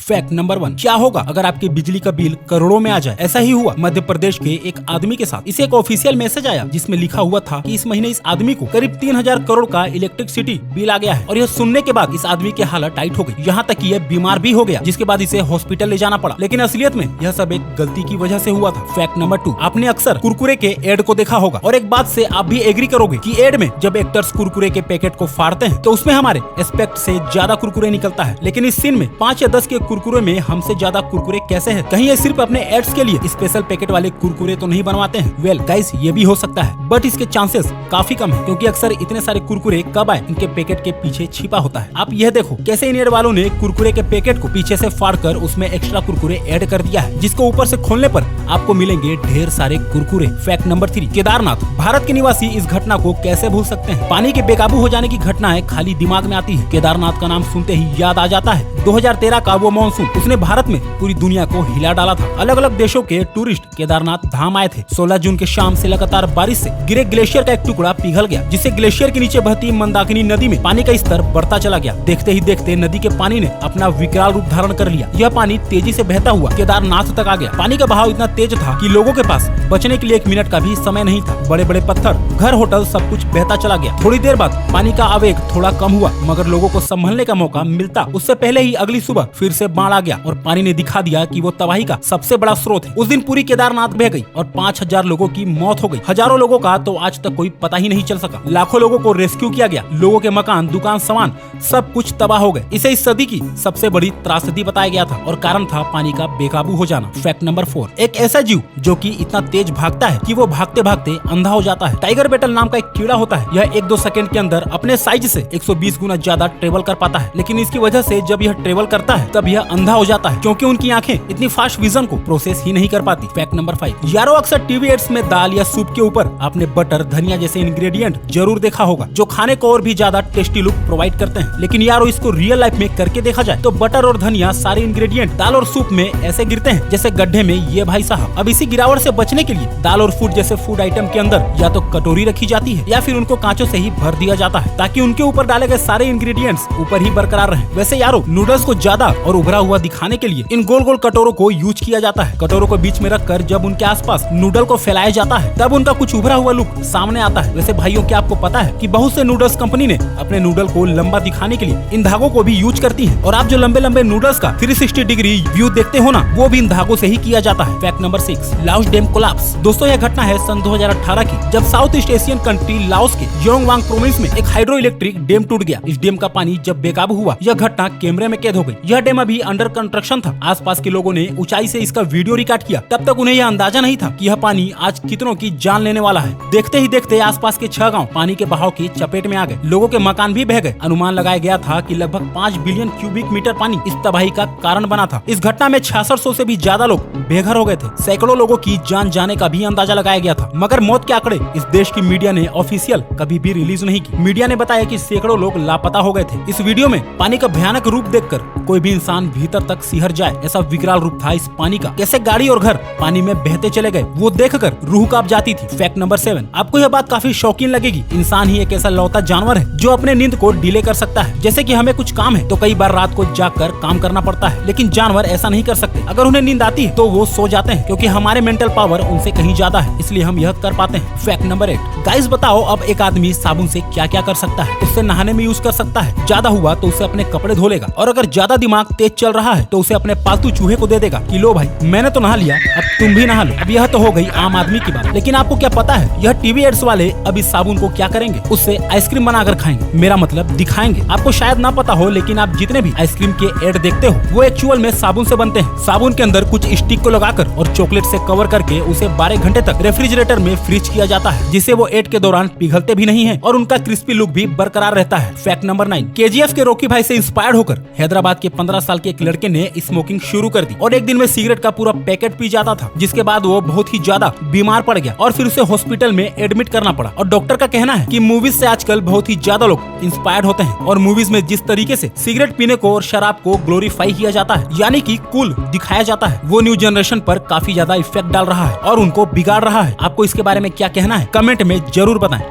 Fact number 1, क्या होगा अगर आपके बिजली का बिल करोड़ों में आ जाए? ऐसा ही हुआ मध्य प्रदेश के एक आदमी के साथ। इसे एक ऑफिशियल मैसेज आया जिसमें लिखा हुआ था कि इस महीने इस आदमी को करीब 3000 करोड़ का इलेक्ट्रिसिटी बिल आ गया है। और यह सुनने के बाद इस आदमी की हालत टाइट हो गई, यहाँ तक कि यह बीमार भी हो गया, जिसके बाद इसे हॉस्पिटल ले जाना पड़ा। लेकिन असलियत में यह सब एक गलती की वजह से हुआ था। फैक्ट नंबर 2, आपने अक्सर कुरकुरे के एड को देखा होगा और एक बात से आप भी एग्री करोगे कि एड में जब एक्टर्स कुरकुरे के पैकेट को फाड़ते हैं तो उसमें हमारे एक्सपेक्ट से ज्यादा कुरकुरे निकलता है। लेकिन इस सीन में 5 या 10 के कुरकुरे में हमसे ज्यादा कुरकुरे कैसे हैं? कहीं ये सिर्फ अपने एड्स के लिए स्पेशल पैकेट वाले कुरकुरे तो नहीं बनवाते हैं? वेल गाइस, ये भी हो सकता है, बट इसके चांसेस काफी कम है, क्योंकि अक्सर इतने सारे कुरकुरे कब आए इनके पैकेट के पीछे छिपा होता है। आप यह देखो कैसे इन एड वालों ने कुरकुरे के पैकेट को पीछे से फाड़कर उसमें एक्स्ट्रा कुरकुरे ऐड कर दिया है, जिसको ऊपर से खोलने पर आपको मिलेंगे ढेर सारे कुरकुरे। Fact number 3, Kedarnath. भारत के निवासी इस घटना को कैसे भूल सकते हैं? पानी के बेकाबू हो जाने की घटनाएं खाली दिमाग में आती है, केदारनाथ का नाम सुनते ही याद आ जाता है 2013 का वो मानसून। उसने भारत में पूरी दुनिया को हिला डाला था। अलग अलग देशों के टूरिस्ट केदारनाथ धाम आए थे। 16 जून के शाम से लगातार बारिश से गिरे ग्लेशियर का एक टुकड़ा पिघल गया, जिससे ग्लेशियर के नीचे बहती मंदाकिनी नदी में पानी का स्तर बढ़ता चला गया। देखते ही देखते नदी के पानी ने अपना विकराल रूप धारण कर लिया। यह पानी तेजी से बहता हुआ केदारनाथ तक आ गया। पानी का बहाव इतना तेज था कि लोगों के पास बचने के लिए 1 मिनट का भी समय नहीं था। बड़े बड़े पत्थर, घर, होटल सब कुछ बहता चला गया। थोड़ी देर बाद पानी का आवेग थोड़ा कम हुआ, मगर लोगों को संभलने का मौका मिलता उससे पहले ही अगली सुबह फिर से बाढ़ आ गया और पानी ने दिखा दिया कि वो तबाही का सबसे बड़ा स्रोत है। उस दिन पूरी केदारनाथ बह गई और 5000 लोगों की मौत हो गई। हजारों लोगों का तो आज तक कोई पता ही नहीं चल सका। लाखों लोगों को रेस्क्यू किया गया। लोगों के मकान, दुकान, सामान सब कुछ तबाह हो गए। इसे इस सदी की सबसे बड़ी त्रासदी बताया गया था और कारण था पानी का बेकाबू हो जाना। फैक्ट नंबर 4, एक ऐसा जीव जो कि इतना तेज भागता है कि वो भागते भागते अंधा हो जाता है। टाइगर बेटल नाम का एक कीड़ा होता है। यह 1-2 सेकंड के अंदर अपने साइज से 120 गुना ज्यादा ट्रेवल कर पाता है। लेकिन इसकी वजह से जब यह ट्रेवल करता है तब यह अंधा हो जाता है, क्योंकि उनकी आंखें इतनी फास्ट विजन को प्रोसेस ही नहीं कर पाती। फैक्ट नंबर 5, यारो अक्सर टीवी एड्स में दाल या सूप के ऊपर आपने बटर, धनिया जैसे इंग्रेडिएंट जरूर देखा होगा, जो खाने को और भी ज्यादा टेस्टी लुक प्रोवाइड करते हैं। लेकिन यारो इसको रियल लाइफ में करके देखा जाए तो बटर और धनिया सारे इंग्रेडिएंट दाल और सूप में ऐसे गिरते हैं जैसे गड्ढे में ये भाई साहब। अब इसी गिरावट से बचने के लिए दाल और फूड जैसे फूड आइटम के अंदर या तो कटोरी रखी जाती है या फिर उनको कांचों से ही भर दिया जाता है, ताकि उनके ऊपर डाले गए सारे इंग्रेडिएंट्स ऊपर ही बरकरार रहें। वैसे यारो नूडल्स को ज्यादा और उभरा हुआ दिखाने के लिए इन गोल गोल कटोरों को यूज किया जाता है। कटोरों को बीच में रखकर जब उनके आसपास नूडल को फैलाया जाता है तब उनका कुछ उभरा हुआ लुक सामने आता है। वैसे भाइयों, क्या आपको पता है कि बहुत से नूडल्स कंपनी ने अपने नूडल को लंबा दिखाने के लिए इन धागों को भी यूज करती है, और आप जो लंबे लंबे नूडल्स का 360 डिग्री व्यू देखते हो ना, वो भी इन धागों से ही किया जाता है। Fact number 6, Laos dam collapse. दोस्तों, यह घटना है सन 2018 की, जब south east Asian country Laos के योंगवांग प्रोविंस में एक हाइड्रो इलेक्ट्रिक डैम टूट गया। इस डैम का पानी जब बेकाबू हुआ, यह घटना कैमरे में कैद हो गई। यह डैम अभी अंडर कंस्ट्रक्शन था। आसपास के लोगों ने ऊंचाई से इसका वीडियो रिकॉर्ड किया। तब तक उन्हें यह अंदाजा नहीं था कि यह पानी आज कितनों की जान लेने वाला है। देखते ही देखते आसपास के 6 गांव पानी के बहाव की चपेट में आ गए। लोगों के मकान भी बह गए। अनुमान लगाया गया था कि लगभग 5 बिलियन क्यूबिक मीटर पानी इस तबाही का कारण बना था। इस घटना में 6600 से भी ज्यादा लोग बेघर हो गए थे। सैकड़ों लोगों की जान जाने का भी अंदाजा लगाया गया था, मगर मौत के आंकड़े इस देश की मीडिया ने ऑफिशियल कभी भी रिलीज नहीं की। मीडिया ने बताया कि सैकड़ों लोग लापता हो गए थे। इस वीडियो में पानी का भयानक रूप देखकर कोई भी इंसान भीतर तक सिहर जाए, ऐसा विकराल रूप था इस पानी का। कैसे गाड़ी और घर पानी में बहते चले गए, वो देखकर रूह कांप जाती थी। फैक्ट नंबर 7, आपको यह बात काफी शौकीन लगेगी। इंसान ही एक ऐसा लौता जानवर है जो अपने नींद को डिले कर सकता है। जैसे कि हमें कुछ काम है तो कई बार रात को जागकर काम करना पड़ता है, लेकिन जानवर ऐसा नहीं कर सकते। अगर उन्हें नींद आती है तो वो सो जाते हैं, क्योंकि हमारे मेंटल पावर उनसे कहीं ज्यादा है, इसलिए हम यह कर पाते हैं। फैक्ट नंबर 8, गाइस बताओ अब एक आदमी साबुन से क्या क्या कर सकता है? उससे नहाने में यूज कर सकता है, ज्यादा हुआ तो उसे अपने कपड़े धो लेगा, और अगर ज्यादा दिमाग तेज चल रहा है तो उसे अपने पालतू चूहे को दे देगा कि लो भाई, मैंने तो नहा लिया, अब तुम भी नहा लो। अब यह तो हो गई आम आदमी की बात, लेकिन आपको क्या पता है यह टीवी एड्स वाले अब इस साबुन को क्या करेंगे? उससे आइसक्रीम बनाकर खाएंगे, मेरा मतलब दिखाएंगे। आपको शायद ना पता हो, लेकिन आप जितने भी आइसक्रीम के एड देखते हो वो एक्चुअल में साबुन से बनते हैं। साबुन के अंदर कुछ स्टिक को लगाकर और चॉकलेट से कवर करके उसे 12 घंटे तक रेफ्रिजरेटर में फ्रीज किया जाता है, जिससे वो एड के दौरान पिघलते भी नहीं है और उनका क्रिस्पी लुक भी बरकरार रहता है। फैक्ट नंबर 9, KGF के रॉकी भाई से इंस्पायर्ड होकर हैदराबाद के 15 साल के एक लड़के ने स्मोकिंग शुरू कर दी और एक दिन में सिगरेट का पूरा पैकेट पी जाता था, जिसके बाद वो बहुत ही ज्यादा बीमार पड़ गया और फिर उसे हॉस्पिटल में एडमिट करना पड़ा। और डॉक्टर का कहना है कि मूवीज से आजकल बहुत ही ज्यादा लोग इंस्पायर्ड होते हैं, और मूवीज में जिस तरीके से सिगरेट पीने को और शराब को ग्लोरीफाई किया जाता है, यानी कि कूल दिखाया जाता है, वो न्यू जनरेशन पर काफी ज्यादा इफेक्ट डाल रहा है और उनको बिगाड़ रहा है। आपको इसके बारे में क्या कहना है? कमेंट में जरूर बताएं।